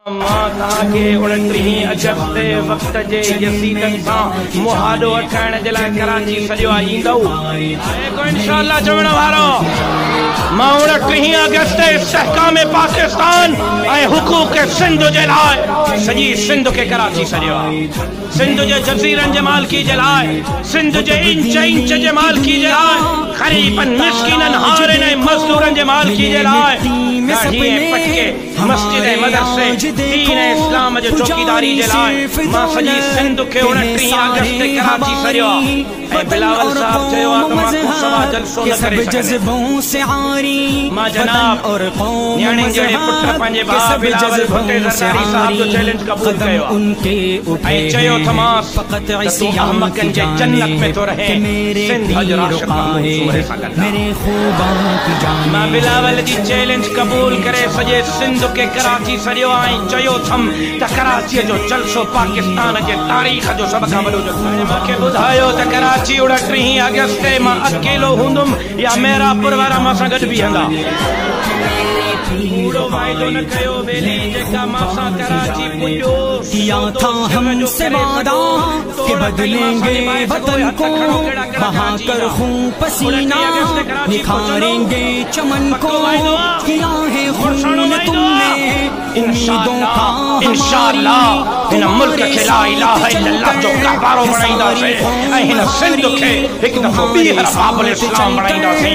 तव्हांखे 29 अगस्त वक़्त जे यज़ीदनि सां मुहादो ठाहिण जे लाइ कराची सॼो ईंदव इंशाअल्लाह चवण वारो। मां 29 अगस्त इस्तेहकाम पाकिस्तान ऐं हुकूक सिंध जे लाइ सॼी सिंध खे कराची सॼो आहे। सिंध जे जज़ीरनि जे मालिकी जे लाइ, सिंध जे इंच इंच जे मालिकी जे लाइ, ग़रीबनि मिस्कीननि हारनि ऐं मज़दूरनि जे मालिकी जे लाइ मस्जिद मदरसे दीन इस्लाम जो चौकीदारी जे लाइ मां सॼी सिंध खे 29 अगस्त कराची सॼो ऐं बिलावल साहब चयो आहे त मां को सवा जलसो न करे सघंदुमि। मां जनाब न्याणे जहिड़े पुट पंहिंजे भाउ बिलावल भुट्टे ज़रदारी साहब जो चैलेंज क़बूल कयो आहे ऐं चयो थमांसि त तूं अहमकनि जे जन्नत में थो रहे, सिंध अॼु राशिद मंसूर सां गॾु। मां बिलावल जी चैलेंज क़बूल करे सॼे सिंध के कराची सॼो ऐं चयो थम त कराची जो जलसो पाकिस्तान जे तारीख़ जो सभ खां वॾो जलसो। मूंखे ॿुधायो त कराची 29 अगस्त मां अकेलो हूंदुमि या मेरापुर वारा मां सां गॾु बीहंदा। पूरो वाइदो न कयो बेली जेका मां सां कराची पुॼो। किया था हमसे वादा कि बदलेंगे वतन को, बहाकर खून पसीना निखारेंगे चमन को। किया है खून तुमने उम्मीदों का इंशाअल्लाह इन मुल्क खे ला इलाहा इल्लल्लाह जो गहवारो बणाईंदासीं ऐं हिन सिंध खे हिकु दफ़ो ॿीहर बाबुल इस्लाम बणाईंदासीं।